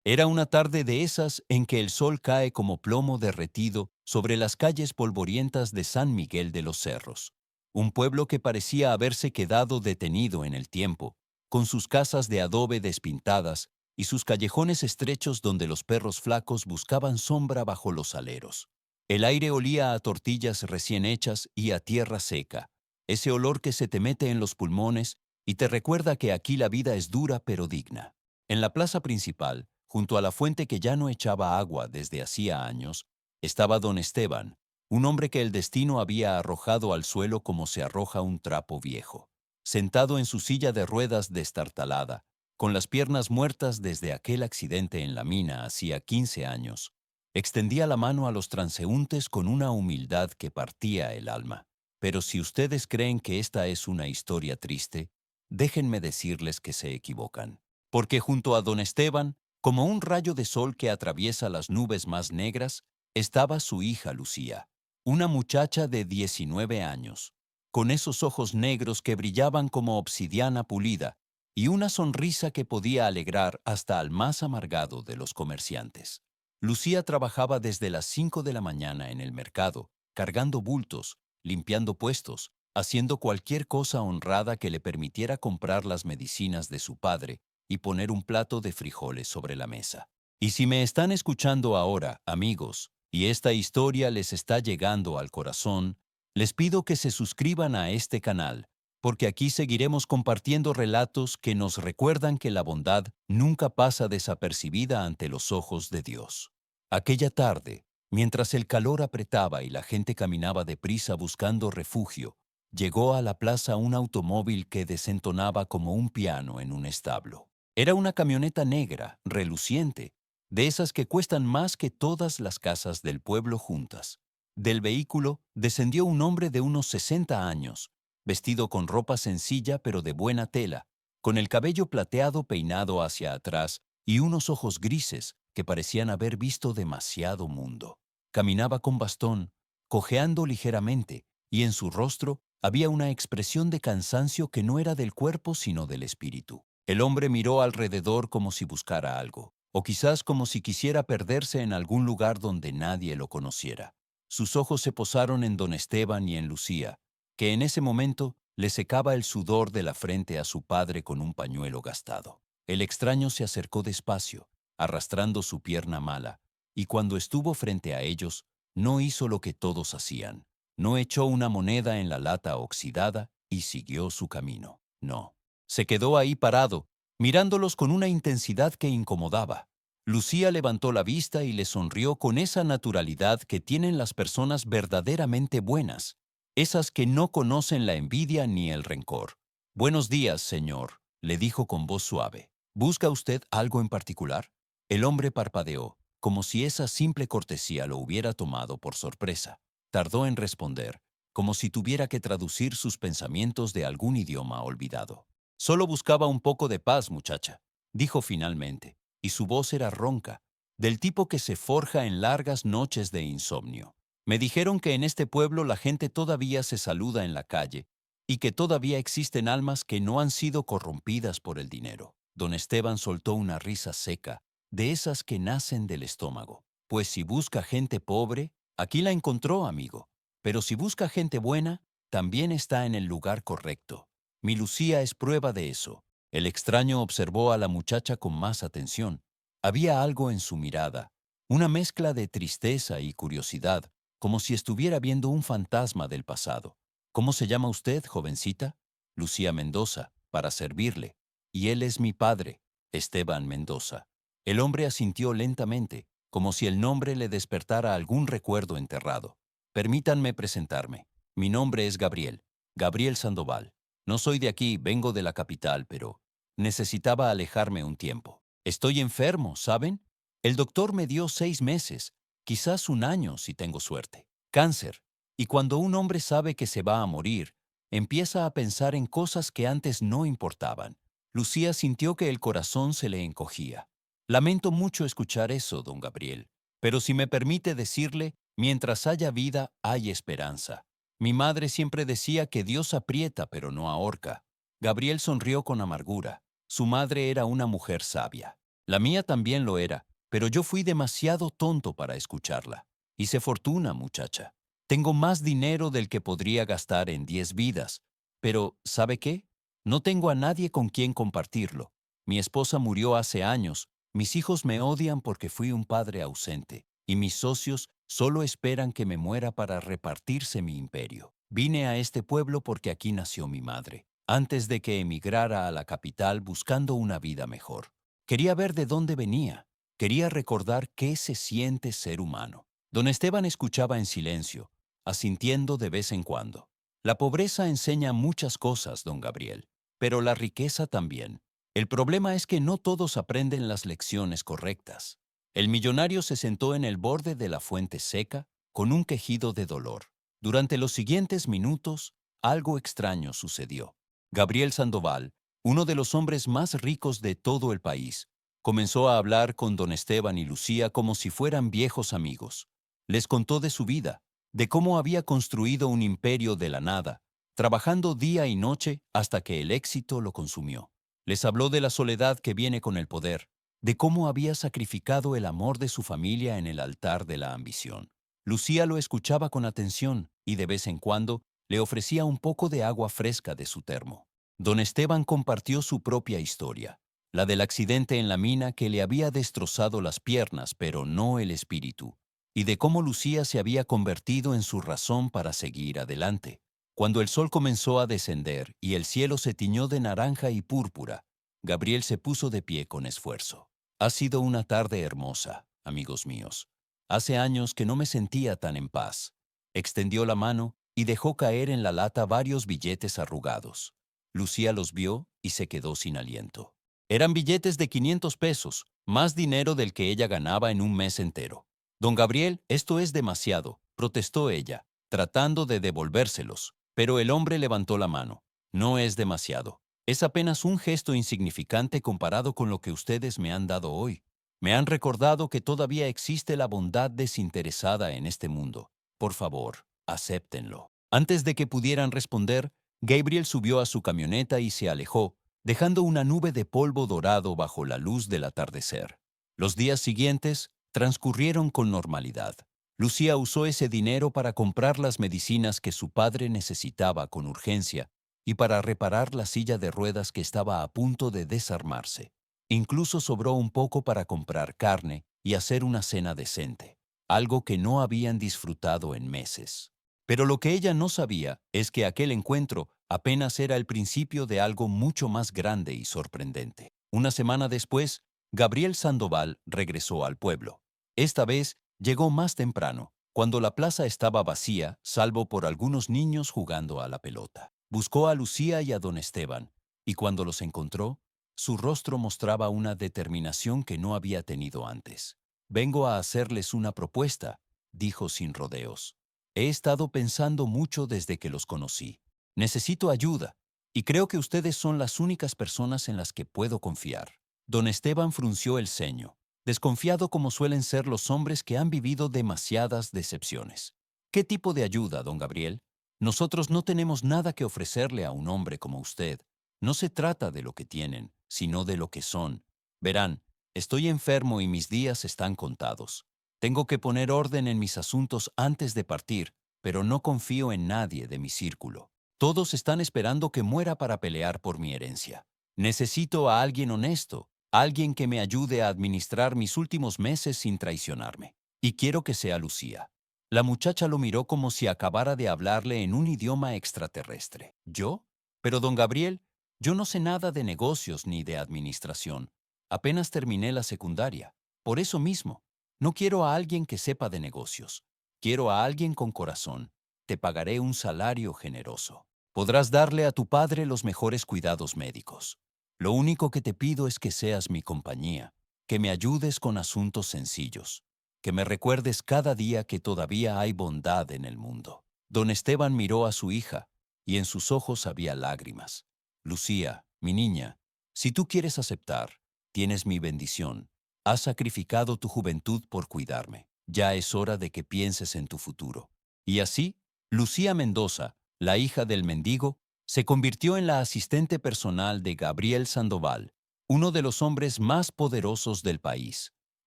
Era una tarde de esas en que el sol cae como plomo derretido sobre las calles polvorientas de San Miguel de los Cerros, un pueblo que parecía haberse quedado detenido en el tiempo, con sus casas de adobe despintadas y sus callejones estrechos donde los perros flacos buscaban sombra bajo los aleros. El aire olía a tortillas recién hechas y a tierra seca, ese olor que se te mete en los pulmones y te recuerda que aquí la vida es dura pero digna. En la plaza principal, junto a la fuente que ya no echaba agua desde hacía años, estaba don Esteban, un hombre que el destino había arrojado al suelo como se arroja un trapo viejo. Sentado en su silla de ruedas destartalada, con las piernas muertas desde aquel accidente en la mina hacía 15 años, extendía la mano a los transeúntes con una humildad que partía el alma. Pero si ustedes creen que esta es una historia triste, déjenme decirles que se equivocan. Porque junto a don Esteban, como un rayo de sol que atraviesa las nubes más negras, estaba su hija Lucía, una muchacha de 19 años, con esos ojos negros que brillaban como obsidiana pulida y una sonrisa que podía alegrar hasta al más amargado de los comerciantes. Lucía trabajaba desde las 5 de la mañana en el mercado, cargando bultos, limpiando puestos, haciendo cualquier cosa honrada que le permitiera comprar las medicinas de su padre y poner un plato de frijoles sobre la mesa. Y si me están escuchando ahora, amigos, y esta historia les está llegando al corazón, les pido que se suscriban a este canal, porque aquí seguiremos compartiendo relatos que nos recuerdan que la bondad nunca pasa desapercibida ante los ojos de Dios. Aquella tarde, mientras el calor apretaba y la gente caminaba deprisa buscando refugio, llegó a la plaza un automóvil que desentonaba como un piano en un establo. Era una camioneta negra, reluciente, de esas que cuestan más que todas las casas del pueblo juntas. Del vehículo descendió un hombre de unos 60 años, vestido con ropa sencilla pero de buena tela, con el cabello plateado peinado hacia atrás y unos ojos grises que parecían haber visto demasiado mundo. Caminaba con bastón, cojeando ligeramente, y en su rostro había una expresión de cansancio que no era del cuerpo sino del espíritu. El hombre miró alrededor como si buscara algo, o quizás como si quisiera perderse en algún lugar donde nadie lo conociera. Sus ojos se posaron en don Esteban y en Lucía, que en ese momento le secaba el sudor de la frente a su padre con un pañuelo gastado. El extraño se acercó despacio, arrastrando su pierna mala, y cuando estuvo frente a ellos, no hizo lo que todos hacían. No echó una moneda en la lata oxidada y siguió su camino. No. Se quedó ahí parado, mirándolos con una intensidad que incomodaba. Lucía levantó la vista y le sonrió con esa naturalidad que tienen las personas verdaderamente buenas, esas que no conocen la envidia ni el rencor. Buenos días, señor, le dijo con voz suave. ¿Busca usted algo en particular? El hombre parpadeó, como si esa simple cortesía lo hubiera tomado por sorpresa. Tardó en responder, como si tuviera que traducir sus pensamientos de algún idioma olvidado. Solo buscaba un poco de paz, muchacha, dijo finalmente, y su voz era ronca, del tipo que se forja en largas noches de insomnio. Me dijeron que en este pueblo la gente todavía se saluda en la calle y que todavía existen almas que no han sido corrompidas por el dinero. Don Esteban soltó una risa seca, de esas que nacen del estómago. Pues si busca gente pobre, aquí la encontró, amigo. Pero si busca gente buena, también está en el lugar correcto. Mi Lucía es prueba de eso. El extraño observó a la muchacha con más atención. Había algo en su mirada, una mezcla de tristeza y curiosidad, como si estuviera viendo un fantasma del pasado. ¿Cómo se llama usted, jovencita? Lucía Mendoza, para servirle. Y él es mi padre, Esteban Mendoza. El hombre asintió lentamente, como si el nombre le despertara algún recuerdo enterrado. Permítanme presentarme. Mi nombre es Gabriel, Gabriel Sandoval. No soy de aquí, vengo de la capital, pero necesitaba alejarme un tiempo. Estoy enfermo, ¿saben? El doctor me dio 6 meses, quizás un año si tengo suerte. Cáncer. Y cuando un hombre sabe que se va a morir, empieza a pensar en cosas que antes no importaban. Lucía sintió que el corazón se le encogía. Lamento mucho escuchar eso, don Gabriel, pero si me permite decirle, mientras haya vida, hay esperanza. Mi madre siempre decía que Dios aprieta pero no ahorca. Gabriel sonrió con amargura. Su madre era una mujer sabia. La mía también lo era, pero yo fui demasiado tonto para escucharla. Hice fortuna, muchacha. Tengo más dinero del que podría gastar en 10 vidas. Pero, ¿sabe qué? No tengo a nadie con quien compartirlo. Mi esposa murió hace años, mis hijos me odian porque fui un padre ausente, y mis socios solo esperan que me muera para repartirse mi imperio. Vine a este pueblo porque aquí nació mi madre, antes de que emigrara a la capital buscando una vida mejor. Quería ver de dónde venía. Quería recordar qué se siente ser humano. Don Esteban escuchaba en silencio, asintiendo de vez en cuando. La pobreza enseña muchas cosas, don Gabriel, pero la riqueza también. El problema es que no todos aprenden las lecciones correctas. El millonario se sentó en el borde de la fuente seca, con un quejido de dolor. Durante los siguientes minutos, algo extraño sucedió. Gabriel Sandoval, uno de los hombres más ricos de todo el país, comenzó a hablar con don Esteban y Lucía como si fueran viejos amigos. Les contó de su vida, de cómo había construido un imperio de la nada, trabajando día y noche hasta que el éxito lo consumió. Les habló de la soledad que viene con el poder, de cómo había sacrificado el amor de su familia en el altar de la ambición. Lucía lo escuchaba con atención y de vez en cuando le ofrecía un poco de agua fresca de su termo. Don Esteban compartió su propia historia, la del accidente en la mina que le había destrozado las piernas, pero no el espíritu, y de cómo Lucía se había convertido en su razón para seguir adelante. Cuando el sol comenzó a descender y el cielo se tiñó de naranja y púrpura, Gabriel se puso de pie con esfuerzo. Ha sido una tarde hermosa, amigos míos. Hace años que no me sentía tan en paz. Extendió la mano y dejó caer en la lata varios billetes arrugados. Lucía los vio y se quedó sin aliento. Eran billetes de 500 pesos, más dinero del que ella ganaba en un mes entero. Don Gabriel, esto es demasiado, protestó ella, tratando de devolvérselos, pero el hombre levantó la mano. No es demasiado. Es apenas un gesto insignificante comparado con lo que ustedes me han dado hoy. Me han recordado que todavía existe la bondad desinteresada en este mundo. Por favor, acéptenlo. Antes de que pudieran responder, Gabriel subió a su camioneta y se alejó, dejando una nube de polvo dorado bajo la luz del atardecer. Los días siguientes transcurrieron con normalidad. Lucía usó ese dinero para comprar las medicinas que su padre necesitaba con urgencia y para reparar la silla de ruedas que estaba a punto de desarmarse. Incluso sobró un poco para comprar carne y hacer una cena decente, algo que no habían disfrutado en meses. Pero lo que ella no sabía es que aquel encuentro apenas era el principio de algo mucho más grande y sorprendente. Una semana después, Gabriel Sandoval regresó al pueblo. Esta vez llegó más temprano, cuando la plaza estaba vacía, salvo por algunos niños jugando a la pelota. Buscó a Lucía y a don Esteban, y cuando los encontró, su rostro mostraba una determinación que no había tenido antes. «Vengo a hacerles una propuesta», dijo sin rodeos. «He estado pensando mucho desde que los conocí. Necesito ayuda, y creo que ustedes son las únicas personas en las que puedo confiar». Don Esteban frunció el ceño, desconfiado como suelen ser los hombres que han vivido demasiadas decepciones. «¿Qué tipo de ayuda, don Gabriel? Nosotros no tenemos nada que ofrecerle a un hombre como usted. No se trata de lo que tienen, sino de lo que son. Verán, estoy enfermo y mis días están contados. Tengo que poner orden en mis asuntos antes de partir, pero no confío en nadie de mi círculo. Todos están esperando que muera para pelear por mi herencia. Necesito a alguien honesto, alguien que me ayude a administrar mis últimos meses sin traicionarme. Y quiero que sea Lucía». La muchacha lo miró como si acabara de hablarle en un idioma extraterrestre. ¿Yo? Pero don Gabriel, yo no sé nada de negocios ni de administración. Apenas terminé la secundaria. Por eso mismo, no quiero a alguien que sepa de negocios. Quiero a alguien con corazón. Te pagaré un salario generoso. Podrás darle a tu padre los mejores cuidados médicos. Lo único que te pido es que seas mi compañía, que me ayudes con asuntos sencillos, que me recuerdes cada día que todavía hay bondad en el mundo. Don Esteban miró a su hija, y en sus ojos había lágrimas. «Lucía, mi niña, si tú quieres aceptar, tienes mi bendición. Has sacrificado tu juventud por cuidarme. Ya es hora de que pienses en tu futuro». Y así, Lucía Mendoza, la hija del mendigo, se convirtió en la asistente personal de Gabriel Sandoval, uno de los hombres más poderosos del país.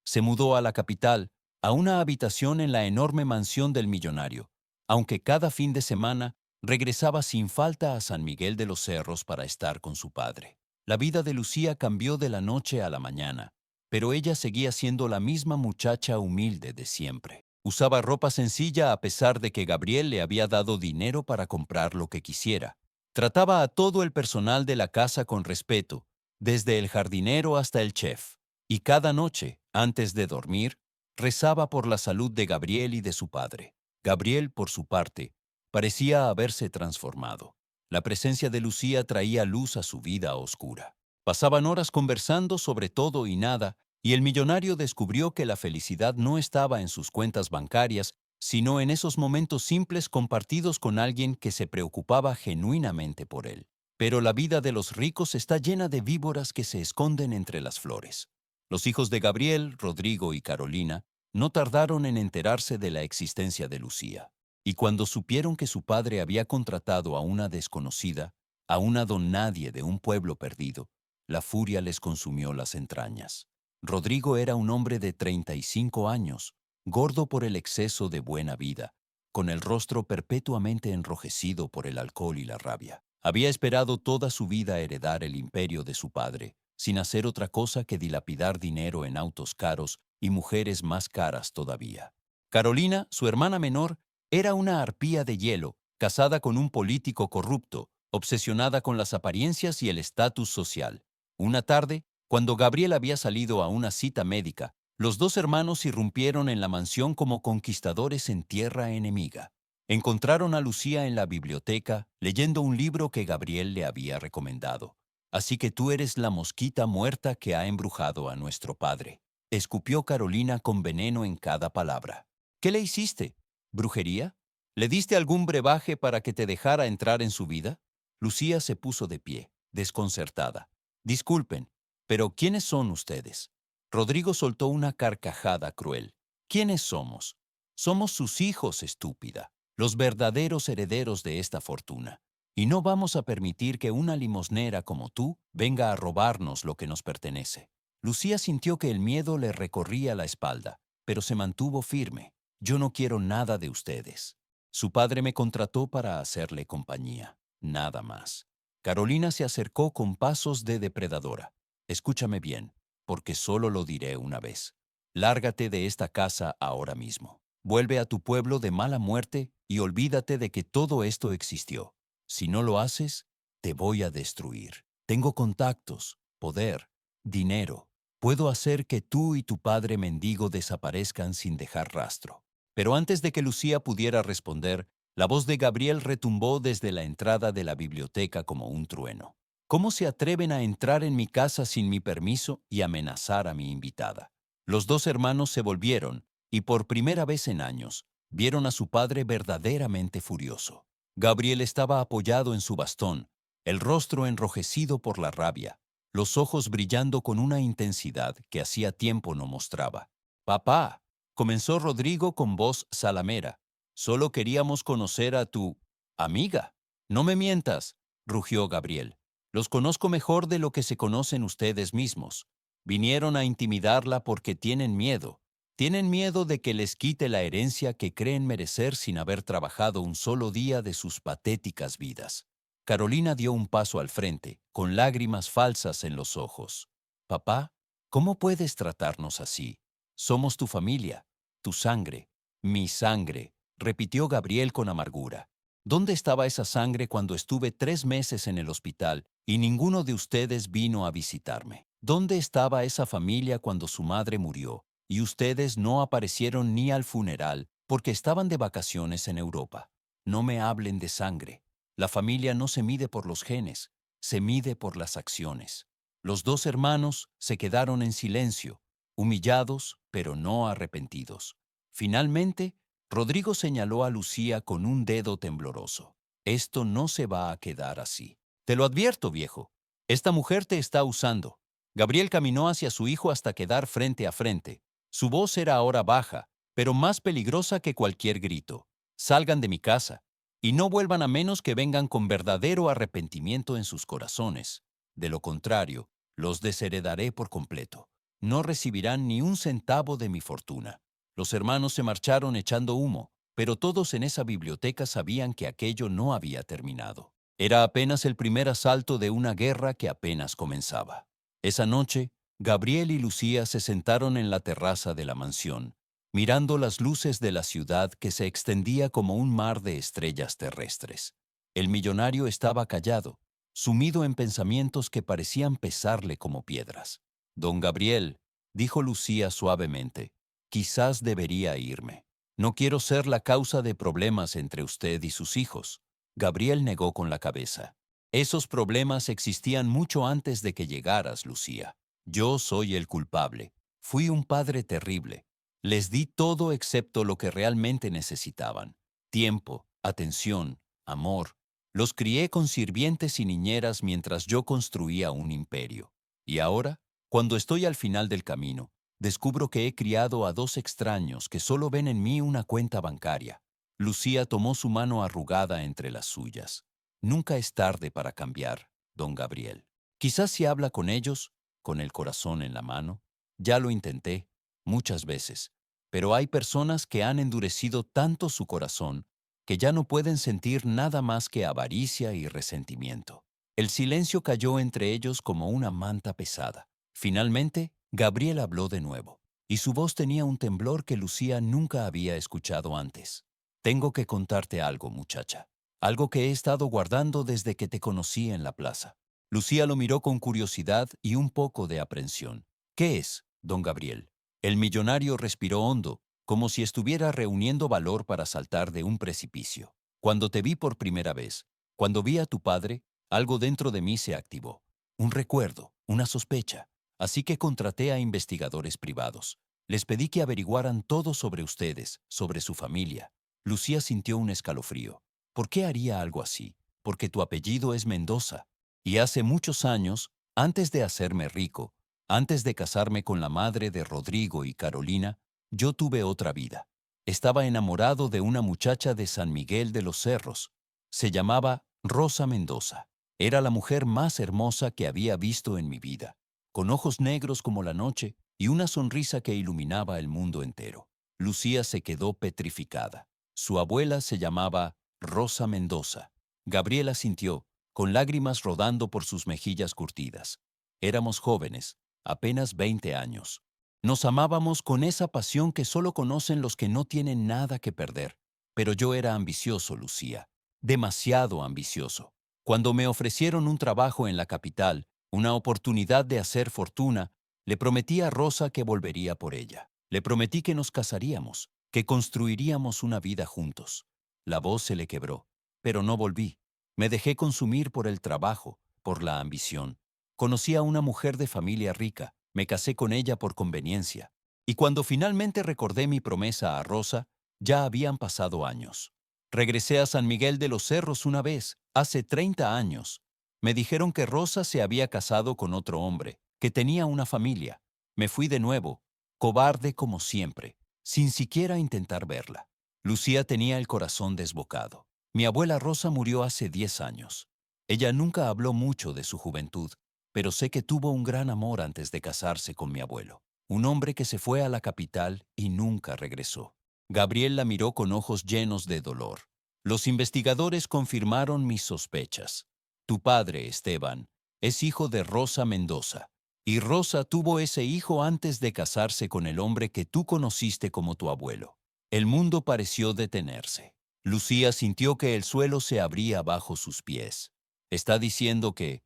Se mudó a la capital, a una habitación en la enorme mansión del millonario, aunque cada fin de semana regresaba sin falta a San Miguel de los Cerros para estar con su padre. La vida de Lucía cambió de la noche a la mañana, pero ella seguía siendo la misma muchacha humilde de siempre. Usaba ropa sencilla a pesar de que Gabriel le había dado dinero para comprar lo que quisiera. Trataba a todo el personal de la casa con respeto, desde el jardinero hasta el chef. Y cada noche, antes de dormir, rezaba por la salud de Gabriel y de su padre. Gabriel, por su parte, parecía haberse transformado. La presencia de Lucía traía luz a su vida oscura. Pasaban horas conversando sobre todo y nada, y el millonario descubrió que la felicidad no estaba en sus cuentas bancarias, sino en esos momentos simples compartidos con alguien que se preocupaba genuinamente por él. Pero la vida de los ricos está llena de víboras que se esconden entre las flores. Los hijos de Gabriel, Rodrigo y Carolina no tardaron en enterarse de la existencia de Lucía. Y cuando supieron que su padre había contratado a una desconocida, a una don nadie de un pueblo perdido, la furia les consumió las entrañas. Rodrigo era un hombre de 35 años, gordo por el exceso de buena vida, con el rostro perpetuamente enrojecido por el alcohol y la rabia. Había esperado toda su vida heredar el imperio de su padre, sin hacer otra cosa que dilapidar dinero en autos caros y mujeres más caras todavía. Carolina, su hermana menor, era una arpía de hielo, casada con un político corrupto, obsesionada con las apariencias y el estatus social. Una tarde, cuando Gabriel había salido a una cita médica, los dos hermanos irrumpieron en la mansión como conquistadores en tierra enemiga. Encontraron a Lucía en la biblioteca leyendo un libro que Gabriel le había recomendado. Así que tú eres la mosquita muerta que ha embrujado a nuestro padre. Escupió Carolina con veneno en cada palabra. ¿Qué le hiciste? ¿Brujería? ¿Le diste algún brebaje para que te dejara entrar en su vida? Lucía se puso de pie, desconcertada. Disculpen, pero ¿quiénes son ustedes? Rodrigo soltó una carcajada cruel. ¿Quiénes somos? Somos sus hijos, estúpida, los verdaderos herederos de esta fortuna. Y no vamos a permitir que una limosnera como tú venga a robarnos lo que nos pertenece. Lucía sintió que el miedo le recorría la espalda, pero se mantuvo firme. Yo no quiero nada de ustedes. Su padre me contrató para hacerle compañía, nada más. Carolina se acercó con pasos de depredadora. Escúchame bien, porque solo lo diré una vez. Lárgate de esta casa ahora mismo. Vuelve a tu pueblo de mala muerte y olvídate de que todo esto existió. Si no lo haces, te voy a destruir. Tengo contactos, poder, dinero. Puedo hacer que tú y tu padre mendigo desaparezcan sin dejar rastro. Pero antes de que Lucía pudiera responder, la voz de Gabriel retumbó desde la entrada de la biblioteca como un trueno. ¿Cómo se atreven a entrar en mi casa sin mi permiso y amenazar a mi invitada? Los dos hermanos se volvieron y por primera vez en años vieron a su padre verdaderamente furioso. Gabriel estaba apoyado en su bastón, el rostro enrojecido por la rabia, los ojos brillando con una intensidad que hacía tiempo no mostraba. «Papá», comenzó Rodrigo con voz salamera, «solo queríamos conocer a tu amiga». «No me mientas», rugió Gabriel. «Los conozco mejor de lo que se conocen ustedes mismos. Vinieron a intimidarla porque tienen miedo. Tienen miedo de que les quite la herencia que creen merecer sin haber trabajado un solo día de sus patéticas vidas». Carolina dio un paso al frente, con lágrimas falsas en los ojos. «Papá, ¿cómo puedes tratarnos así? Somos tu familia, tu sangre, mi sangre», repitió Gabriel con amargura. «¿Dónde estaba esa sangre cuando estuve 3 meses en el hospital y ninguno de ustedes vino a visitarme? ¿Dónde estaba esa familia cuando su madre murió y ustedes no aparecieron ni al funeral porque estaban de vacaciones en Europa? No me hablen de sangre. La familia no se mide por los genes, se mide por las acciones». Los dos hermanos se quedaron en silencio, humillados, pero no arrepentidos. Finalmente, Rodrigo señaló a Lucía con un dedo tembloroso. «Esto no se va a quedar así. Te lo advierto, viejo. Esta mujer te está usando». Gabriel caminó hacia su hijo hasta quedar frente a frente. Su voz era ahora baja, pero más peligrosa que cualquier grito. «Salgan de mi casa, y no vuelvan a menos que vengan con verdadero arrepentimiento en sus corazones. De lo contrario, Los desheredaré por completo. No recibirán ni un centavo de mi fortuna. Los hermanos se marcharon echando humo, pero todos en esa biblioteca sabían que aquello no había terminado. Era apenas el primer asalto de una guerra que apenas comenzaba. Esa noche, Gabriel y Lucía se sentaron en la terraza de la mansión, mirando las luces de la ciudad que se extendía como un mar de estrellas terrestres. El millonario estaba callado, sumido en pensamientos que parecían pesarle como piedras. Don Gabriel, dijo Lucía suavemente, quizás debería irme. No quiero ser la causa de problemas entre usted y sus hijos. Gabriel negó con la cabeza. Esos problemas existían mucho antes de que llegaras, Lucía. Yo soy el culpable. Fui un padre terrible. Les di todo excepto lo que realmente necesitaban. Tiempo, atención, amor. Los crié con sirvientes y niñeras mientras yo construía un imperio. Y ahora, cuando estoy al final del camino, descubro que he criado a dos extraños que solo ven en mí una cuenta bancaria. Lucía tomó su mano arrugada entre las suyas. Nunca es tarde para cambiar, don Gabriel. Quizás si habla con ellos, con el corazón en la mano. Ya lo intenté, muchas veces, pero hay personas que han endurecido tanto su corazón que ya no pueden sentir nada más que avaricia y resentimiento. El silencio cayó entre ellos como una manta pesada. Finalmente, Gabriel habló de nuevo, y su voz tenía un temblor que Lucía nunca había escuchado antes. Tengo que contarte algo, muchacha. Algo que he estado guardando desde que te conocí en la plaza. Lucía lo miró con curiosidad y un poco de aprensión. ¿Qué es, don Gabriel? El millonario respiró hondo, como si estuviera reuniendo valor para saltar de un precipicio. Cuando te vi por primera vez, cuando vi a tu padre, algo dentro de mí se activó. Un recuerdo, una sospecha. Así que contraté a investigadores privados. Les pedí que averiguaran todo sobre ustedes, sobre su familia. Lucía sintió un escalofrío. ¿Por qué haría algo así? Porque tu apellido es Mendoza. Y hace muchos años, antes de hacerme rico, antes de casarme con la madre de Rodrigo y Carolina, yo tuve otra vida. Estaba enamorado de una muchacha de San Miguel de los Cerros. Se llamaba Rosa Mendoza. Era la mujer más hermosa que había visto en mi vida, con ojos negros como la noche y una sonrisa que iluminaba el mundo entero. Lucía se quedó petrificada. Su abuela se llamaba Rosa Mendoza. Gabriela sintió, con lágrimas rodando por sus mejillas curtidas. Éramos jóvenes, apenas 20 años. Nos amábamos con esa pasión que solo conocen los que no tienen nada que perder. Pero yo era ambicioso, Lucía, demasiado ambicioso. Cuando me ofrecieron un trabajo en la capital, una oportunidad de hacer fortuna, le prometí a Rosa que volvería por ella. Le prometí que nos casaríamos, que construiríamos una vida juntos. La voz se le quebró, pero no volví. Me dejé consumir por el trabajo, por la ambición. Conocí a una mujer de familia rica, me casé con ella por conveniencia. Y cuando finalmente recordé mi promesa a Rosa, ya habían pasado años. Regresé a San Miguel de los Cerros una vez, hace 30 años. Me dijeron que Rosa se había casado con otro hombre, que tenía una familia. Me fui de nuevo, cobarde como siempre, sin siquiera intentar verla. Lucía tenía el corazón desbocado. Mi abuela Rosa murió hace 10 años. Ella nunca habló mucho de su juventud, pero sé que tuvo un gran amor antes de casarse con mi abuelo, un hombre que se fue a la capital y nunca regresó. Gabriel la miró con ojos llenos de dolor. Los investigadores confirmaron mis sospechas. Tu padre, Esteban, es hijo de Rosa Mendoza, y Rosa tuvo ese hijo antes de casarse con el hombre que tú conociste como tu abuelo. El mundo pareció detenerse. Lucía sintió que el suelo se abría bajo sus pies. Está diciendo que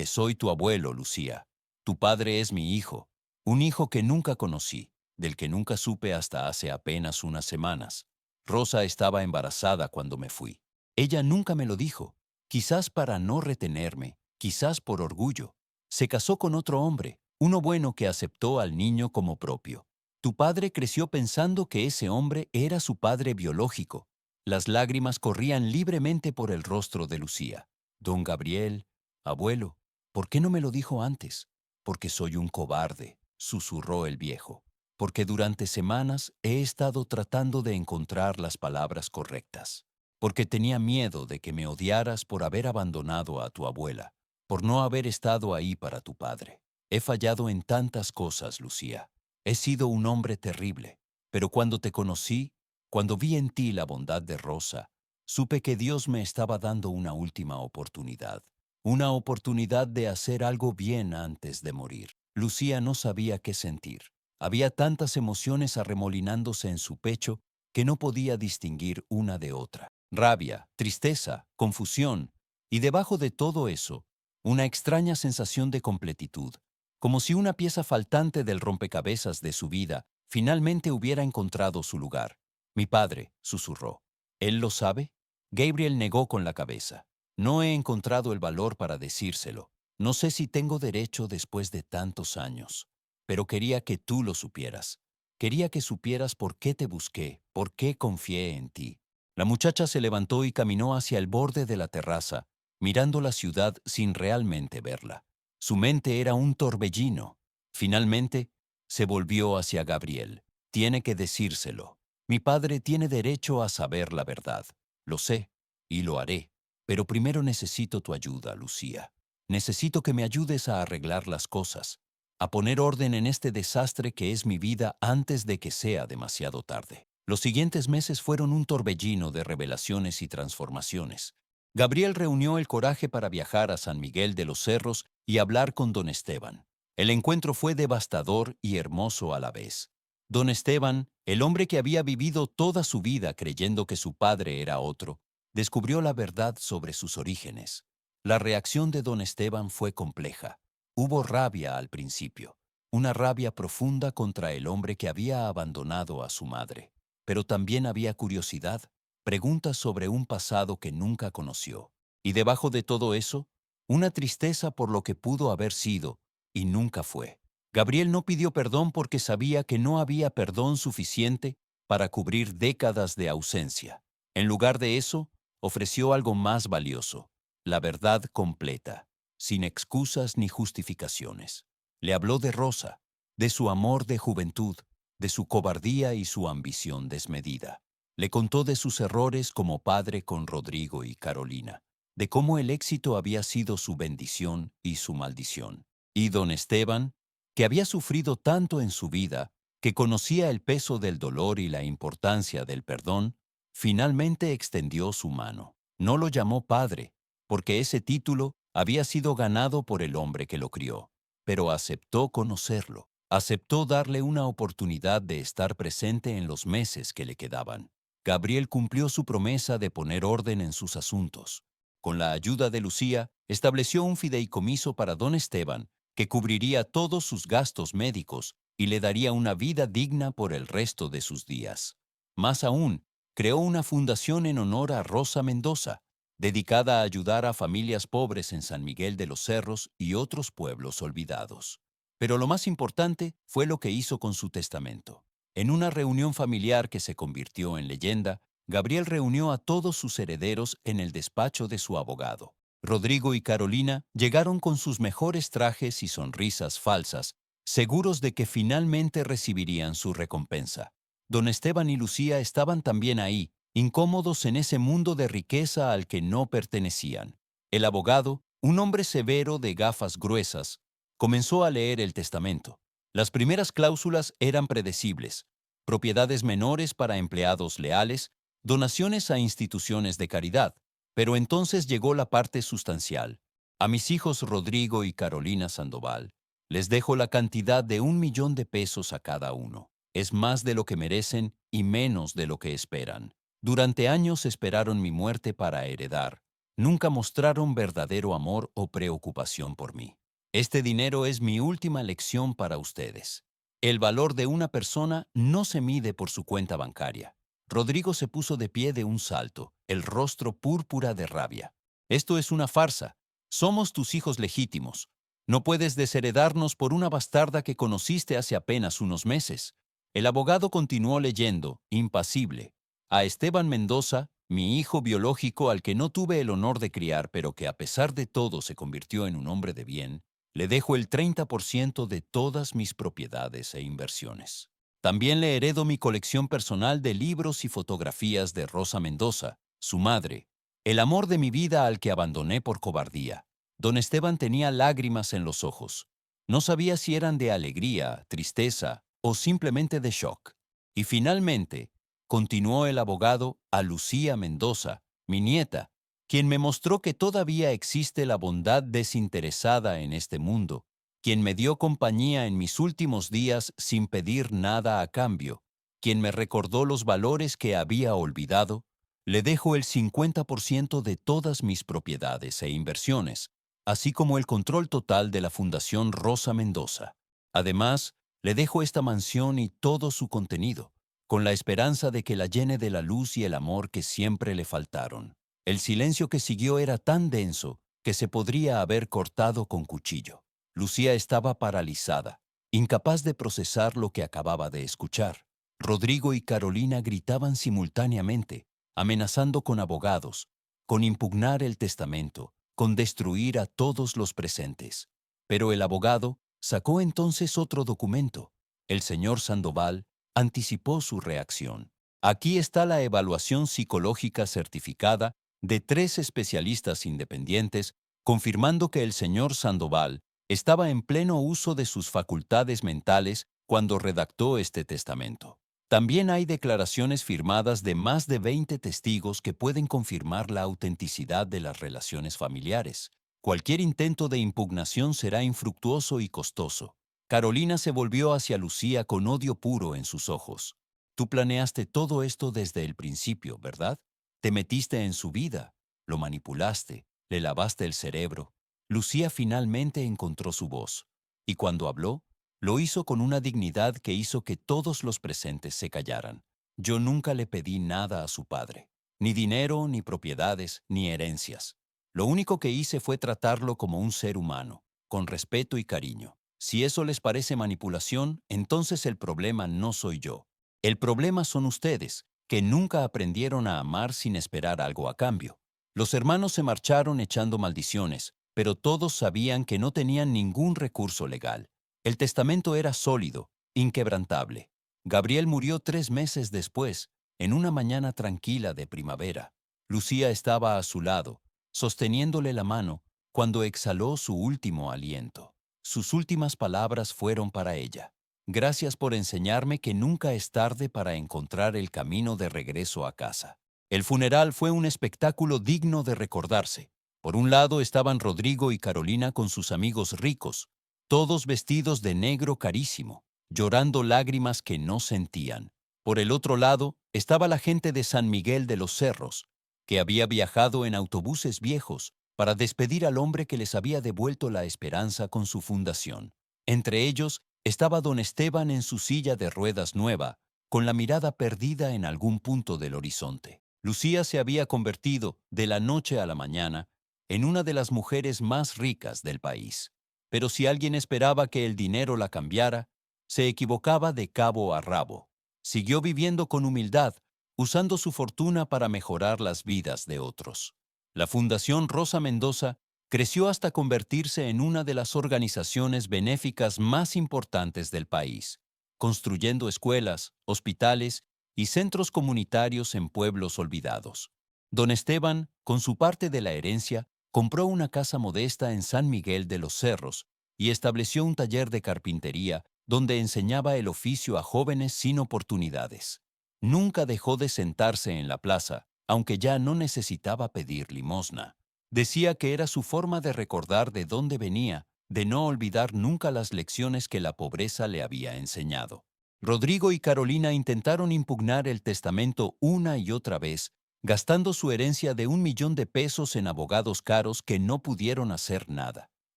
soy tu abuelo, Lucía. Tu padre es mi hijo, un hijo que nunca conocí, del que nunca supe hasta hace apenas unas semanas. Rosa estaba embarazada cuando me fui. Ella nunca me lo dijo, quizás para no retenerme, quizás por orgullo. Se casó con otro hombre, uno bueno que aceptó al niño como propio. Tu padre creció pensando que ese hombre era su padre biológico. Las lágrimas corrían libremente por el rostro de Lucía. Don Gabriel, abuelo, ¿por qué no me lo dijo antes? Porque soy un cobarde, susurró el viejo. Porque durante semanas he estado tratando de encontrar las palabras correctas. Porque tenía miedo de que me odiaras por haber abandonado a tu abuela, por no haber estado ahí para tu padre. He fallado en tantas cosas, Lucía. He sido un hombre terrible. Pero cuando te conocí, cuando vi en ti la bondad de Rosa, supe que Dios me estaba dando una última oportunidad. Una oportunidad de hacer algo bien antes de morir. Lucía no sabía qué sentir. Había tantas emociones arremolinándose en su pecho que no podía distinguir una de otra. Rabia, tristeza, confusión, y debajo de todo eso, una extraña sensación de completitud, como si una pieza faltante del rompecabezas de su vida finalmente hubiera encontrado su lugar. Mi padre, susurró. ¿Él lo sabe? Gabriel negó con la cabeza. No he encontrado el valor para decírselo. No sé si tengo derecho después de tantos años, pero quería que tú lo supieras. Quería que supieras por qué te busqué, por qué confié en ti. La muchacha se levantó y caminó hacia el borde de la terraza, mirando la ciudad sin realmente verla. Su mente era un torbellino. Finalmente, se volvió hacia Gabriel. Tiene que decírselo. Mi padre tiene derecho a saber la verdad. Lo sé, y lo haré. Pero primero necesito tu ayuda, Lucía. Necesito que me ayudes a arreglar las cosas, a poner orden en este desastre que es mi vida antes de que sea demasiado tarde. Los siguientes meses fueron un torbellino de revelaciones y transformaciones. Gabriel reunió el coraje para viajar a San Miguel de los Cerros y hablar con don Esteban. El encuentro fue devastador y hermoso a la vez. Don Esteban, el hombre que había vivido toda su vida creyendo que su padre era otro, descubrió la verdad sobre sus orígenes. La reacción de don Esteban fue compleja. Hubo rabia al principio, una rabia profunda contra el hombre que había abandonado a su madre. Pero también había curiosidad, preguntas sobre un pasado que nunca conoció. Y debajo de todo eso, una tristeza por lo que pudo haber sido y nunca fue. Gabriel no pidió perdón porque sabía que no había perdón suficiente para cubrir décadas de ausencia. En lugar de eso, ofreció algo más valioso, la verdad completa, sin excusas ni justificaciones. Le habló de Rosa, de su amor de juventud, de su cobardía y su ambición desmedida. Le contó de sus errores como padre con Rodrigo y Carolina, de cómo el éxito había sido su bendición y su maldición. Y don Esteban, que había sufrido tanto en su vida, que conocía el peso del dolor y la importancia del perdón, finalmente extendió su mano. No lo llamó padre, porque ese título había sido ganado por el hombre que lo crió, pero aceptó conocerlo, aceptó darle una oportunidad de estar presente en los meses que le quedaban. Gabriel cumplió su promesa de poner orden en sus asuntos. Con la ayuda de Lucía, estableció un fideicomiso para don Esteban, que cubriría todos sus gastos médicos y le daría una vida digna por el resto de sus días. Más aún, creó una fundación en honor a Rosa Mendoza, dedicada a ayudar a familias pobres en San Miguel de los Cerros y otros pueblos olvidados. Pero lo más importante fue lo que hizo con su testamento. En una reunión familiar que se convirtió en leyenda, Gabriel reunió a todos sus herederos en el despacho de su abogado. Rodrigo y Carolina llegaron con sus mejores trajes y sonrisas falsas, seguros de que finalmente recibirían su recompensa. Don Esteban y Lucía estaban también ahí, incómodos en ese mundo de riqueza al que no pertenecían. El abogado, un hombre severo de gafas gruesas, comenzó a leer el testamento. Las primeras cláusulas eran predecibles: propiedades menores para empleados leales, donaciones a instituciones de caridad. Pero entonces llegó la parte sustancial. A mis hijos Rodrigo y Carolina Sandoval les dejo la cantidad de 1 millón de pesos a cada uno. Es más de lo que merecen y menos de lo que esperan. Durante años esperaron mi muerte para heredar. Nunca mostraron verdadero amor o preocupación por mí. Este dinero es mi última lección para ustedes. El valor de una persona no se mide por su cuenta bancaria. Rodrigo se puso de pie de un salto, el rostro púrpura de rabia. Esto es una farsa. Somos tus hijos legítimos. No puedes desheredarnos por una bastarda que conociste hace apenas unos meses. El abogado continuó leyendo, impasible. A Esteban Mendoza, mi hijo biológico al que no tuve el honor de criar, pero que a pesar de todo se convirtió en un hombre de bien, le dejo el 30% de todas mis propiedades e inversiones. También le heredo mi colección personal de libros y fotografías de Rosa Mendoza, su madre, el amor de mi vida al que abandoné por cobardía. Don Esteban tenía lágrimas en los ojos. No sabía si eran de alegría, tristeza o simplemente de shock. Y finalmente, continuó el abogado, a Lucía Mendoza, mi nieta, quien me mostró que todavía existe la bondad desinteresada en este mundo, quien me dio compañía en mis últimos días sin pedir nada a cambio, quien me recordó los valores que había olvidado. Le dejo el 50% de todas mis propiedades e inversiones, así como el control total de la Fundación Rosa Mendoza. Además, le dejo esta mansión y todo su contenido, con la esperanza de que la llene de la luz y el amor que siempre le faltaron. El silencio que siguió era tan denso que se podría haber cortado con cuchillo. Lucía estaba paralizada, incapaz de procesar lo que acababa de escuchar. Rodrigo y Carolina gritaban simultáneamente, amenazando con abogados, con impugnar el testamento, con destruir a todos los presentes. Pero el abogado sacó entonces otro documento. El señor Sandoval anticipó su reacción. Aquí está la evaluación psicológica certificada de 3 especialistas independientes, confirmando que el señor Sandoval estaba en pleno uso de sus facultades mentales cuando redactó este testamento. También hay declaraciones firmadas de más de 20 testigos que pueden confirmar la autenticidad de las relaciones familiares. Cualquier intento de impugnación será infructuoso y costoso. Carolina se volvió hacia Lucía con odio puro en sus ojos. Tú planeaste todo esto desde el principio, ¿verdad? Te metiste en su vida, lo manipulaste, le lavaste el cerebro. Lucía finalmente encontró su voz, y cuando habló, lo hizo con una dignidad que hizo que todos los presentes se callaran. Yo nunca le pedí nada a su padre, ni dinero, ni propiedades, ni herencias. Lo único que hice fue tratarlo como un ser humano, con respeto y cariño. Si eso les parece manipulación, entonces el problema no soy yo. El problema son ustedes, que nunca aprendieron a amar sin esperar algo a cambio. Los hermanos se marcharon echando maldiciones, pero todos sabían que no tenían ningún recurso legal. El testamento era sólido, inquebrantable. Gabriel murió 3 meses después, en una mañana tranquila de primavera. Lucía estaba a su lado, sosteniéndole la mano, cuando exhaló su último aliento. Sus últimas palabras fueron para ella. Gracias por enseñarme que nunca es tarde para encontrar el camino de regreso a casa. El funeral fue un espectáculo digno de recordarse. Por un lado estaban Rodrigo y Carolina con sus amigos ricos, todos vestidos de negro carísimo, llorando lágrimas que no sentían. Por el otro lado estaba la gente de San Miguel de los Cerros, que había viajado en autobuses viejos para despedir al hombre que les había devuelto la esperanza con su fundación. Entre ellos estaba don Esteban en su silla de ruedas nueva, con la mirada perdida en algún punto del horizonte. Lucía se había convertido, de la noche a la mañana, en una de las mujeres más ricas del país. Pero si alguien esperaba que el dinero la cambiara, se equivocaba de cabo a rabo. Siguió viviendo con humildad, usando su fortuna para mejorar las vidas de otros. La Fundación Rosa Mendoza creció hasta convertirse en una de las organizaciones benéficas más importantes del país, construyendo escuelas, hospitales y centros comunitarios en pueblos olvidados. Don Esteban, con su parte de la herencia, compró una casa modesta en San Miguel de los Cerros y estableció un taller de carpintería donde enseñaba el oficio a jóvenes sin oportunidades. Nunca dejó de sentarse en la plaza, aunque ya no necesitaba pedir limosna. Decía que era su forma de recordar de dónde venía, de no olvidar nunca las lecciones que la pobreza le había enseñado. Rodrigo y Carolina intentaron impugnar el testamento una y otra vez, gastando su herencia de 1 millón de pesos en abogados caros que no pudieron hacer nada.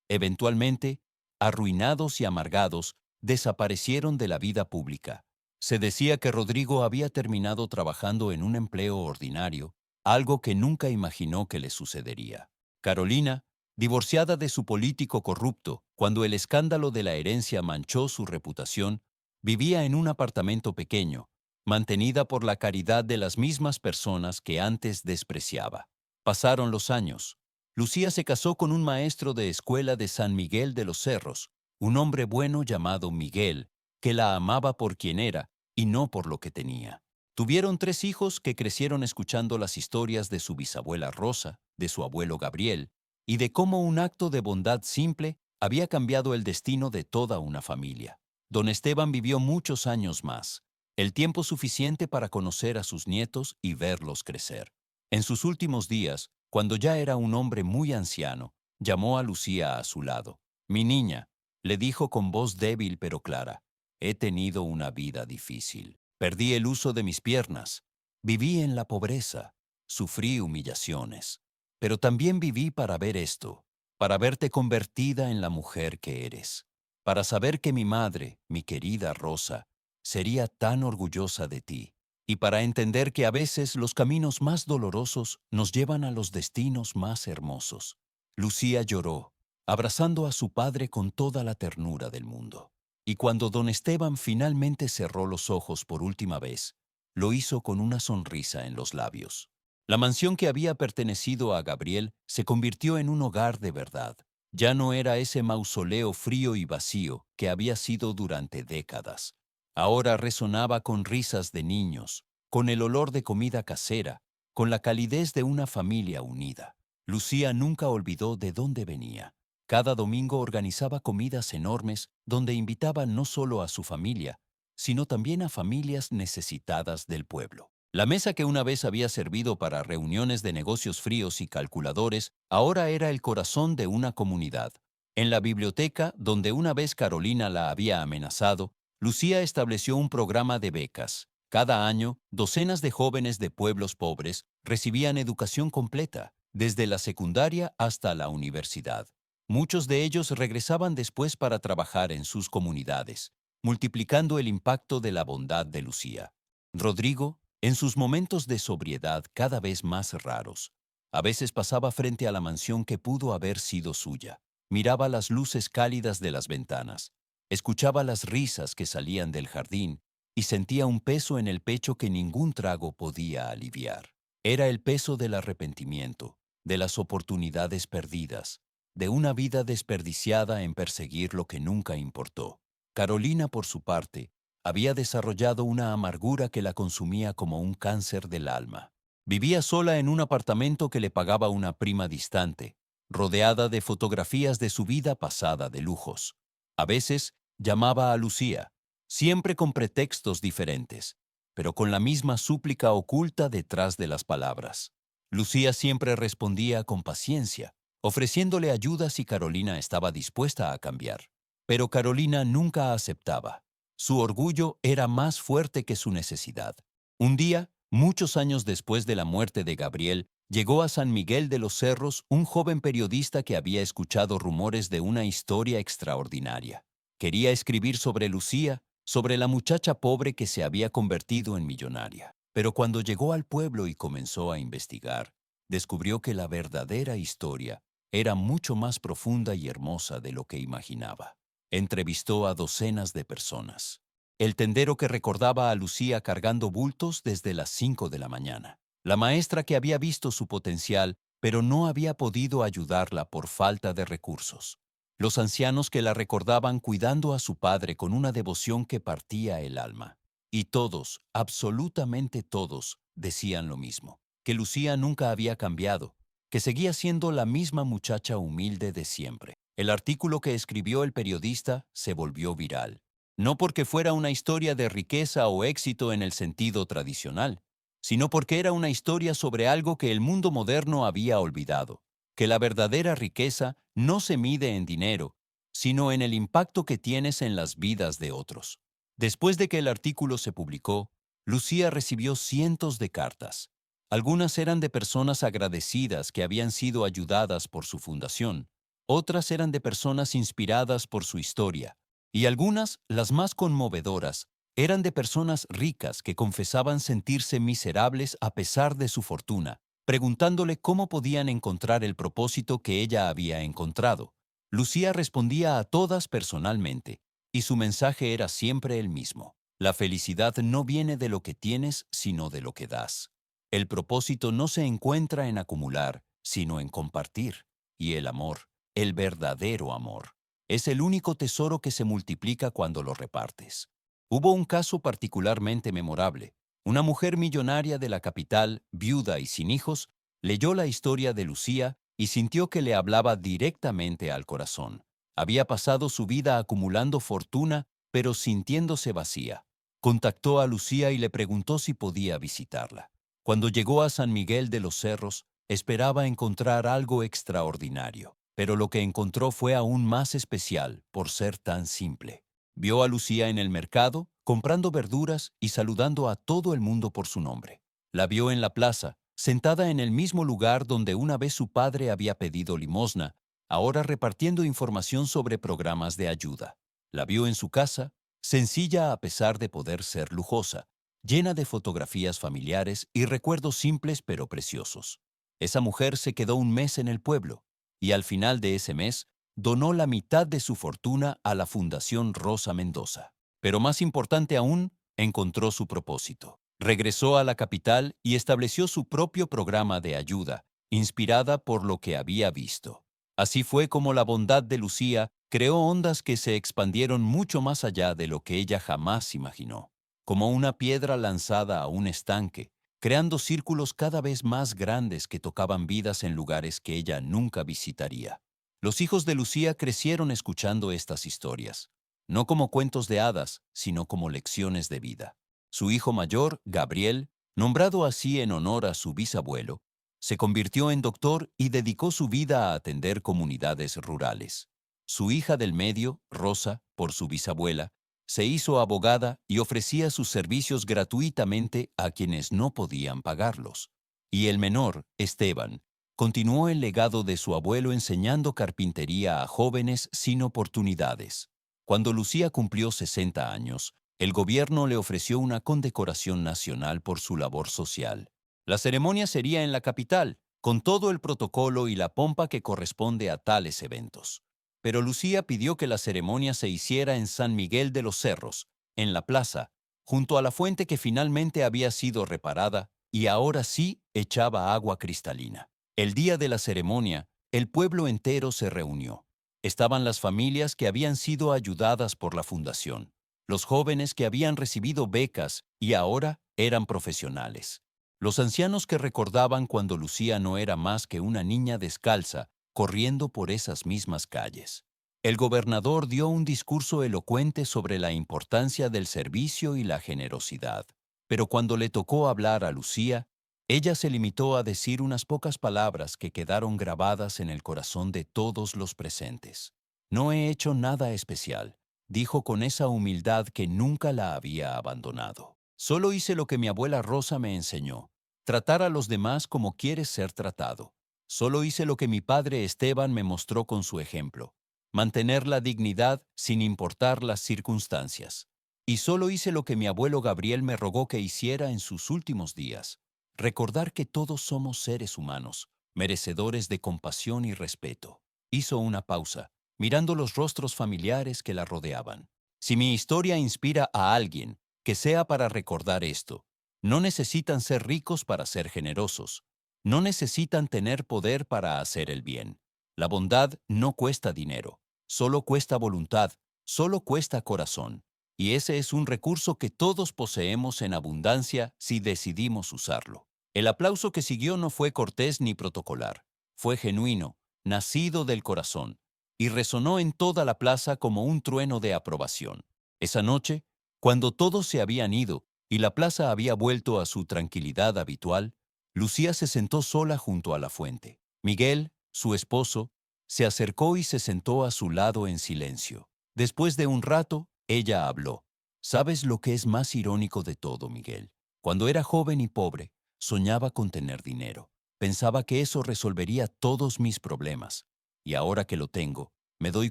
Eventualmente, arruinados y amargados, desaparecieron de la vida pública. Se decía que Rodrigo había terminado trabajando en un empleo ordinario, algo que nunca imaginó que le sucedería. Carolina, divorciada de su político corrupto, cuando el escándalo de la herencia manchó su reputación, vivía en un apartamento pequeño, mantenida por la caridad de las mismas personas que antes despreciaba. Pasaron los años. Lucía se casó con un maestro de escuela de San Miguel de los Cerros, un hombre bueno llamado Miguel, que la amaba por quien era y no por lo que tenía. Tuvieron 3 hijos que crecieron escuchando las historias de su bisabuela Rosa, de su abuelo Gabriel, y de cómo un acto de bondad simple había cambiado el destino de toda una familia. Don Esteban vivió muchos años más, el tiempo suficiente para conocer a sus nietos y verlos crecer. En sus últimos días, cuando ya era un hombre muy anciano, llamó a Lucía a su lado. «Mi niña», le dijo con voz débil pero clara, «he tenido una vida difícil. Perdí el uso de mis piernas. Viví en la pobreza. Sufrí humillaciones. Pero también viví para ver esto, para verte convertida en la mujer que eres, para saber que mi madre, mi querida Rosa, sería tan orgullosa de ti, y para entender que a veces los caminos más dolorosos nos llevan a los destinos más hermosos». Lucía lloró, abrazando a su padre con toda la ternura del mundo. Y cuando don Esteban finalmente cerró los ojos por última vez, lo hizo con una sonrisa en los labios. La mansión que había pertenecido a Gabriel se convirtió en un hogar de verdad. Ya no era ese mausoleo frío y vacío que había sido durante décadas. Ahora resonaba con risas de niños, con el olor de comida casera, con la calidez de una familia unida. Lucía nunca olvidó de dónde venía. Cada domingo organizaba comidas enormes donde invitaba no solo a su familia, sino también a familias necesitadas del pueblo. La mesa que una vez había servido para reuniones de negocios fríos y calculadores, ahora era el corazón de una comunidad. En la biblioteca, donde una vez Carolina la había amenazado, Lucía estableció un programa de becas. Cada año, docenas de jóvenes de pueblos pobres recibían educación completa, desde la secundaria hasta la universidad. Muchos de ellos regresaban después para trabajar en sus comunidades, multiplicando el impacto de la bondad de Lucía. Rodrigo, en sus momentos de sobriedad cada vez más raros, a veces pasaba frente a la mansión que pudo haber sido suya. Miraba las luces cálidas de las ventanas, escuchaba las risas que salían del jardín y sentía un peso en el pecho que ningún trago podía aliviar. Era el peso del arrepentimiento, de las oportunidades perdidas, de una vida desperdiciada en perseguir lo que nunca importó. Carolina, por su parte, había desarrollado una amargura que la consumía como un cáncer del alma. Vivía sola en un apartamento que le pagaba una prima distante, rodeada de fotografías de su vida pasada de lujos. A veces llamaba a Lucía, siempre con pretextos diferentes, pero con la misma súplica oculta detrás de las palabras. Lucía siempre respondía con paciencia, ofreciéndole ayuda si Carolina estaba dispuesta a cambiar. Pero Carolina nunca aceptaba. Su orgullo era más fuerte que su necesidad. Un día, muchos años después de la muerte de Gabriel, llegó a San Miguel de los Cerros un joven periodista que había escuchado rumores de una historia extraordinaria. Quería escribir sobre Lucía, sobre la muchacha pobre que se había convertido en millonaria. Pero cuando llegó al pueblo y comenzó a investigar, descubrió que la verdadera historia era mucho más profunda y hermosa de lo que imaginaba. Entrevistó a docenas de personas. El tendero que recordaba a Lucía cargando bultos desde las 5 de la mañana. La maestra que había visto su potencial, pero no había podido ayudarla por falta de recursos. Los ancianos que la recordaban cuidando a su padre con una devoción que partía el alma. Y todos, absolutamente todos, decían lo mismo, que Lucía nunca había cambiado, que seguía siendo la misma muchacha humilde de siempre. El artículo que escribió el periodista se volvió viral. No porque fuera una historia de riqueza o éxito en el sentido tradicional, sino porque era una historia sobre algo que el mundo moderno había olvidado, que la verdadera riqueza no se mide en dinero, sino en el impacto que tienes en las vidas de otros. Después de que el artículo se publicó, Lucía recibió cientos de cartas. Algunas eran de personas agradecidas que habían sido ayudadas por su fundación. Otras eran de personas inspiradas por su historia, y algunas, las más conmovedoras, eran de personas ricas que confesaban sentirse miserables a pesar de su fortuna, preguntándole cómo podían encontrar el propósito que ella había encontrado. Lucía respondía a todas personalmente, y su mensaje era siempre el mismo. La felicidad no viene de lo que tienes, sino de lo que das. El propósito no se encuentra en acumular, sino en compartir. Y el amor, el verdadero amor, es el único tesoro que se multiplica cuando lo repartes. Hubo un caso particularmente memorable. Una mujer millonaria de la capital, viuda y sin hijos, leyó la historia de Lucía y sintió que le hablaba directamente al corazón. Había pasado su vida acumulando fortuna, pero sintiéndose vacía. Contactó a Lucía y le preguntó si podía visitarla. Cuando llegó a San Miguel de los Cerros, esperaba encontrar algo extraordinario, pero lo que encontró fue aún más especial por ser tan simple. Vio a Lucía en el mercado, comprando verduras y saludando a todo el mundo por su nombre. La vio en la plaza, sentada en el mismo lugar donde una vez su padre había pedido limosna, ahora repartiendo información sobre programas de ayuda. La vio en su casa, sencilla a pesar de poder ser lujosa, llena de fotografías familiares y recuerdos simples pero preciosos. Esa mujer se quedó un mes en el pueblo y al final de ese mes donó la mitad de su fortuna a la Fundación Rosa Mendoza. Pero más importante aún, encontró su propósito. Regresó a la capital y estableció su propio programa de ayuda, inspirada por lo que había visto. Así fue como la bondad de Lucía creó ondas que se expandieron mucho más allá de lo que ella jamás imaginó, como una piedra lanzada a un estanque, creando círculos cada vez más grandes que tocaban vidas en lugares que ella nunca visitaría. Los hijos de Lucía crecieron escuchando estas historias, no como cuentos de hadas, sino como lecciones de vida. Su hijo mayor, Gabriel, nombrado así en honor a su bisabuelo, se convirtió en doctor y dedicó su vida a atender comunidades rurales. Su hija del medio, Rosa, por su bisabuela, se hizo abogada y ofrecía sus servicios gratuitamente a quienes no podían pagarlos. Y el menor, Esteban, continuó el legado de su abuelo enseñando carpintería a jóvenes sin oportunidades. Cuando Lucía cumplió 60 años, el gobierno le ofreció una condecoración nacional por su labor social. La ceremonia sería en la capital, con todo el protocolo y la pompa que corresponde a tales eventos. Pero Lucía pidió que la ceremonia se hiciera en San Miguel de los Cerros, en la plaza, junto a la fuente que finalmente había sido reparada y ahora sí echaba agua cristalina. El día de la ceremonia, el pueblo entero se reunió. Estaban las familias que habían sido ayudadas por la fundación, los jóvenes que habían recibido becas y ahora eran profesionales, los ancianos que recordaban cuando Lucía no era más que una niña descalza corriendo por esas mismas calles. El gobernador dio un discurso elocuente sobre la importancia del servicio y la generosidad, pero cuando le tocó hablar a Lucía, ella se limitó a decir unas pocas palabras que quedaron grabadas en el corazón de todos los presentes. No he hecho nada especial, dijo con esa humildad que nunca la había abandonado. Solo hice lo que mi abuela Rosa me enseñó, tratar a los demás como quieres ser tratado. Solo hice lo que mi padre Esteban me mostró con su ejemplo, mantener la dignidad sin importar las circunstancias. Y solo hice lo que mi abuelo Gabriel me rogó que hiciera en sus últimos días, recordar que todos somos seres humanos, merecedores de compasión y respeto. Hizo una pausa, mirando los rostros familiares que la rodeaban. Si mi historia inspira a alguien, que sea para recordar esto. No necesitan ser ricos para ser generosos. No necesitan tener poder para hacer el bien. La bondad no cuesta dinero, solo cuesta voluntad, solo cuesta corazón. Y ese es un recurso que todos poseemos en abundancia si decidimos usarlo. El aplauso que siguió no fue cortés ni protocolar. Fue genuino, nacido del corazón, y resonó en toda la plaza como un trueno de aprobación. Esa noche, cuando todos se habían ido y la plaza había vuelto a su tranquilidad habitual, Lucía se sentó sola junto a la fuente. Miguel, su esposo, se acercó y se sentó a su lado en silencio. Después de un rato, ella habló. ¿Sabes lo que es más irónico de todo, Miguel? Cuando era joven y pobre, soñaba con tener dinero. Pensaba que eso resolvería todos mis problemas. Y ahora que lo tengo, me doy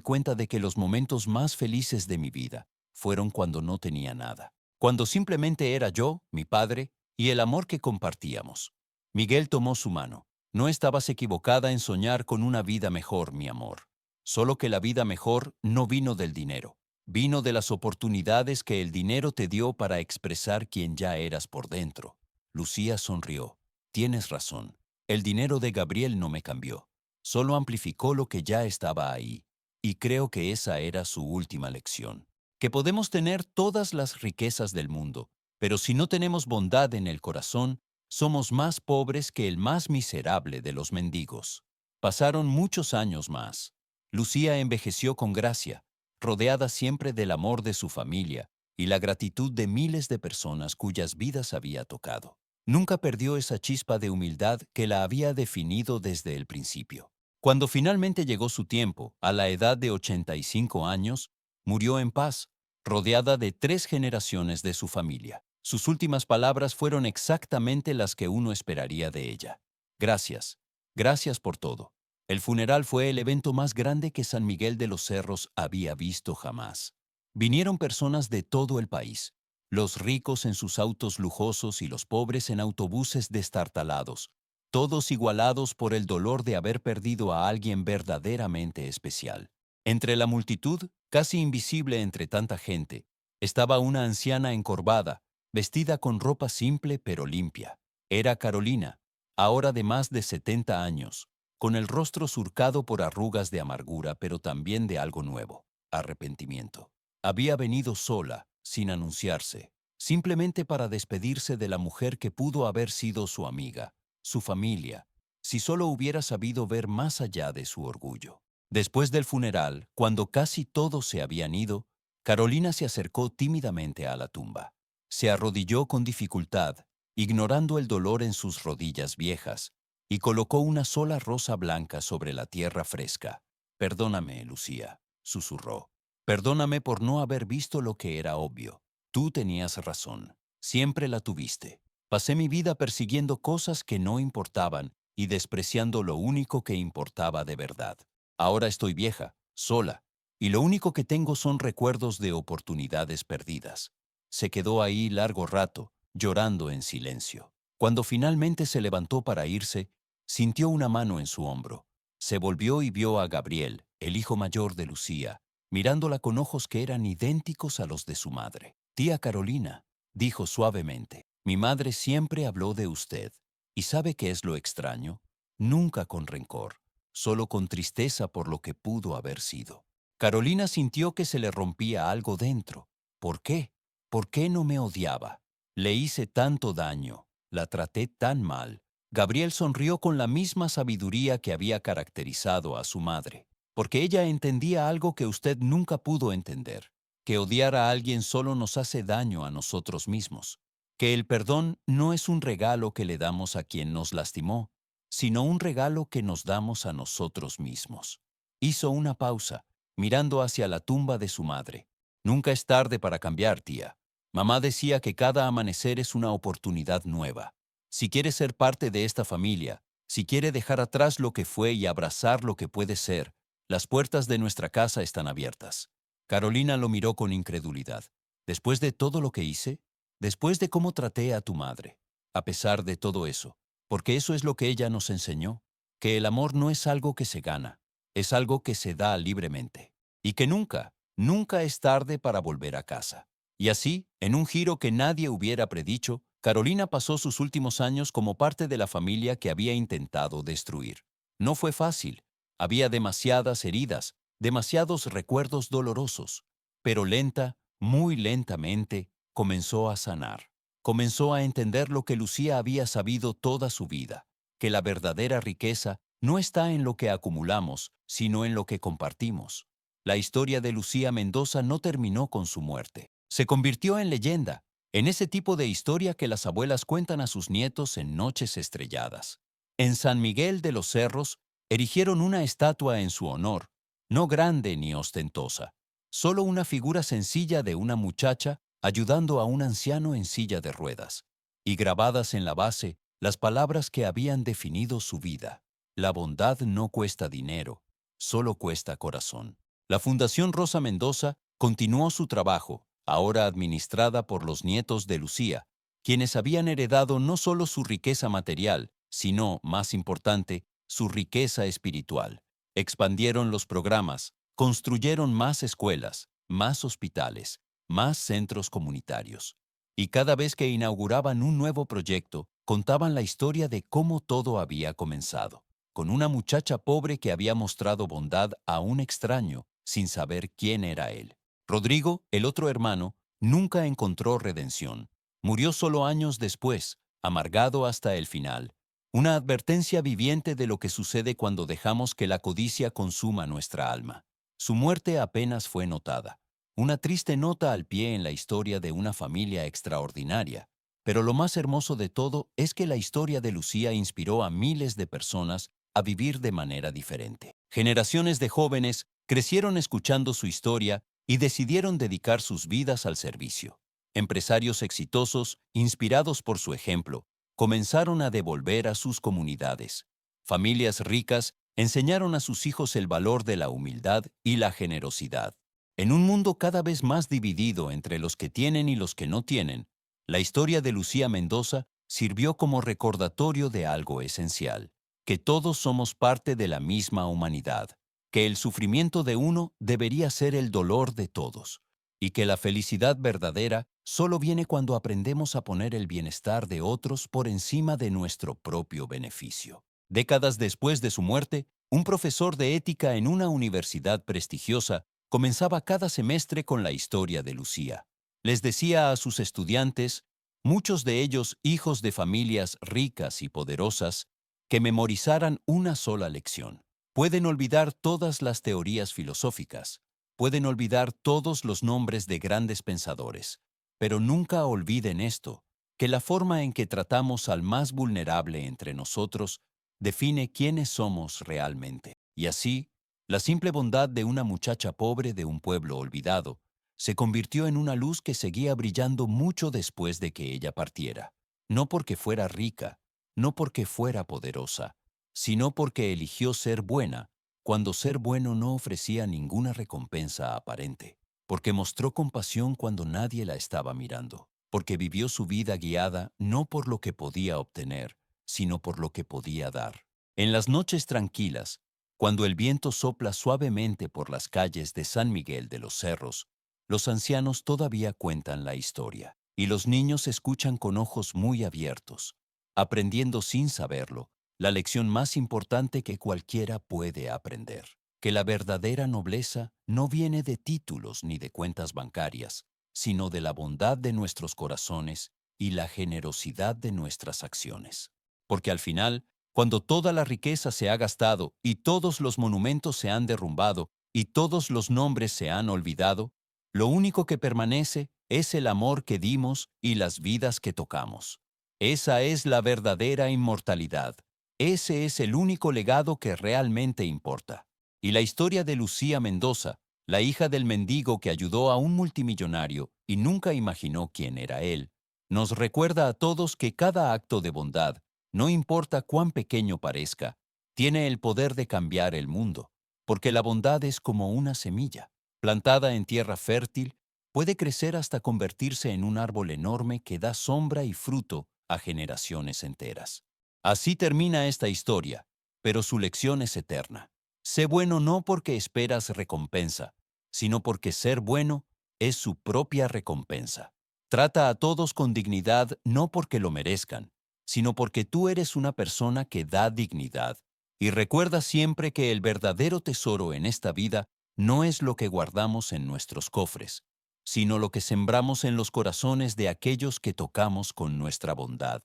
cuenta de que los momentos más felices de mi vida fueron cuando no tenía nada. Cuando simplemente era yo, mi padre, y el amor que compartíamos. Miguel tomó su mano. No estabas equivocada en soñar con una vida mejor, mi amor. Solo que la vida mejor no vino del dinero. Vino de las oportunidades que el dinero te dio para expresar quién ya eras por dentro. Lucía sonrió. Tienes razón. El dinero de Gabriel no me cambió. Solo amplificó lo que ya estaba ahí. Y creo que esa era su última lección. Que podemos tener todas las riquezas del mundo, pero si no tenemos bondad en el corazón, somos más pobres que el más miserable de los mendigos. Pasaron muchos años más. Lucía envejeció con gracia, rodeada siempre del amor de su familia y la gratitud de miles de personas cuyas vidas había tocado. Nunca perdió esa chispa de humildad que la había definido desde el principio. Cuando finalmente llegó su tiempo, a la edad de 85 años, murió en paz, rodeada de 3 generaciones de su familia. Sus últimas palabras fueron exactamente las que uno esperaría de ella. Gracias, gracias por todo. El funeral fue el evento más grande que San Miguel de los Cerros había visto jamás. Vinieron personas de todo el país, los ricos en sus autos lujosos y los pobres en autobuses destartalados, todos igualados por el dolor de haber perdido a alguien verdaderamente especial. Entre la multitud, casi invisible entre tanta gente, estaba una anciana encorvada, vestida con ropa simple pero limpia. Era Carolina, ahora de más de 70 años, con el rostro surcado por arrugas de amargura, pero también de algo nuevo, arrepentimiento. Había venido sola, sin anunciarse, simplemente para despedirse de la mujer que pudo haber sido su amiga, su familia, si solo hubiera sabido ver más allá de su orgullo. Después del funeral, cuando casi todos se habían ido, Carolina se acercó tímidamente a la tumba. Se arrodilló con dificultad, ignorando el dolor en sus rodillas viejas, y colocó una sola rosa blanca sobre la tierra fresca. «Perdóname, Lucía», susurró. «Perdóname por no haber visto lo que era obvio. Tú tenías razón. Siempre la tuviste. Pasé mi vida persiguiendo cosas que no importaban y despreciando lo único que importaba de verdad. Ahora estoy vieja, sola, y lo único que tengo son recuerdos de oportunidades perdidas». Se quedó ahí largo rato, llorando en silencio. Cuando finalmente se levantó para irse, sintió una mano en su hombro. Se volvió y vio a Gabriel, el hijo mayor de Lucía, mirándola con ojos que eran idénticos a los de su madre. «Tía Carolina», dijo suavemente, «mi madre siempre habló de usted. ¿Y sabe qué es lo extraño? Nunca con rencor, solo con tristeza por lo que pudo haber sido». Carolina sintió que se le rompía algo dentro. ¿Por qué? ¿Por qué no me odiaba? Le hice tanto daño, la traté tan mal. Gabriel sonrió con la misma sabiduría que había caracterizado a su madre, porque ella entendía algo que usted nunca pudo entender, que odiar a alguien solo nos hace daño a nosotros mismos, que el perdón no es un regalo que le damos a quien nos lastimó, sino un regalo que nos damos a nosotros mismos. Hizo una pausa, mirando hacia la tumba de su madre. «Nunca es tarde para cambiar, tía. Mamá decía que cada amanecer es una oportunidad nueva. Si quiere ser parte de esta familia, si quiere dejar atrás lo que fue y abrazar lo que puede ser, las puertas de nuestra casa están abiertas». Carolina lo miró con incredulidad. «¿Después de todo lo que hice? ¿Después de cómo traté a tu madre? A pesar de todo eso, porque eso es lo que ella nos enseñó, que el amor no es algo que se gana, es algo que se da libremente, y que nunca, nunca es tarde para volver a casa». Y así, en un giro que nadie hubiera predicho, Carolina pasó sus últimos años como parte de la familia que había intentado destruir. No fue fácil. Había demasiadas heridas, demasiados recuerdos dolorosos, pero lenta, muy lentamente, comenzó a sanar. Comenzó a entender lo que Lucía había sabido toda su vida, que la verdadera riqueza no está en lo que acumulamos, sino en lo que compartimos. La historia de Lucía Mendoza no terminó con su muerte. Se convirtió en leyenda, en ese tipo de historia que las abuelas cuentan a sus nietos en noches estrelladas. En San Miguel de los Cerros erigieron una estatua en su honor, no grande ni ostentosa, solo una figura sencilla de una muchacha ayudando a un anciano en silla de ruedas, y grabadas en la base las palabras que habían definido su vida. La bondad no cuesta dinero, solo cuesta corazón. La Fundación Rosa Mendoza continuó su trabajo, ahora administrada por los nietos de Lucía, quienes habían heredado no solo su riqueza material, sino, más importante, su riqueza espiritual. Expandieron los programas, construyeron más escuelas, más hospitales, más centros comunitarios. Y cada vez que inauguraban un nuevo proyecto, contaban la historia de cómo todo había comenzado, con una muchacha pobre que había mostrado bondad a un extraño sin saber quién era él. Rodrigo, el otro hermano, nunca encontró redención. Murió solo años después, amargado hasta el final, Una advertencia viviente de lo que sucede cuando dejamos que la codicia consuma nuestra alma. Su muerte apenas fue notada. Una triste nota al pie en la historia de una familia extraordinaria. Pero lo más hermoso de todo es que la historia de Lucía inspiró a miles de personas a vivir de manera diferente. Generaciones de jóvenes crecieron escuchando su historia y decidieron dedicar sus vidas al servicio. Empresarios exitosos, inspirados por su ejemplo, comenzaron a devolver a sus comunidades. Familias ricas enseñaron a sus hijos el valor de la humildad y la generosidad. En un mundo cada vez más dividido entre los que tienen y los que no tienen, la historia de Lucía Mendoza sirvió como recordatorio de algo esencial, que todos somos parte de la misma humanidad, que el sufrimiento de uno debería ser el dolor de todos, y que la felicidad verdadera solo viene cuando aprendemos a poner el bienestar de otros por encima de nuestro propio beneficio. Décadas después de su muerte, un profesor de ética en una universidad prestigiosa comenzaba cada semestre con la historia de Lucía. Les decía a sus estudiantes, muchos de ellos hijos de familias ricas y poderosas, que memorizaran una sola lección. Pueden olvidar todas las teorías filosóficas, pueden olvidar todos los nombres de grandes pensadores, pero nunca olviden esto, que la forma en que tratamos al más vulnerable entre nosotros define quiénes somos realmente. Y así, la simple bondad de una muchacha pobre de un pueblo olvidado se convirtió en una luz que seguía brillando mucho después de que ella partiera. No porque fuera rica, no porque fuera poderosa, sino porque eligió ser buena, cuando ser bueno no ofrecía ninguna recompensa aparente, porque mostró compasión cuando nadie la estaba mirando, porque vivió su vida guiada no por lo que podía obtener, sino por lo que podía dar. En las noches tranquilas, cuando el viento sopla suavemente por las calles de San Miguel de los Cerros, los ancianos todavía cuentan la historia, y los niños escuchan con ojos muy abiertos, aprendiendo sin saberlo la lección más importante que cualquiera puede aprender, que la verdadera nobleza no viene de títulos ni de cuentas bancarias, sino de la bondad de nuestros corazones y la generosidad de nuestras acciones. Porque al final, cuando toda la riqueza se ha gastado y todos los monumentos se han derrumbado y todos los nombres se han olvidado, lo único que permanece es el amor que dimos y las vidas que tocamos. Esa es la verdadera inmortalidad. Ese es el único legado que realmente importa. Y la historia de Lucía Mendoza, la hija del mendigo que ayudó a un multimillonario y nunca imaginó quién era él, nos recuerda a todos que cada acto de bondad, no importa cuán pequeño parezca, tiene el poder de cambiar el mundo, porque la bondad es como una semilla. Plantada en tierra fértil, puede crecer hasta convertirse en un árbol enorme que da sombra y fruto a generaciones enteras. Así termina esta historia, pero su lección es eterna. Sé bueno no porque esperas recompensa, sino porque ser bueno es su propia recompensa. Trata a todos con dignidad no porque lo merezcan, sino porque tú eres una persona que da dignidad. Y recuerda siempre que el verdadero tesoro en esta vida no es lo que guardamos en nuestros cofres, sino lo que sembramos en los corazones de aquellos que tocamos con nuestra bondad.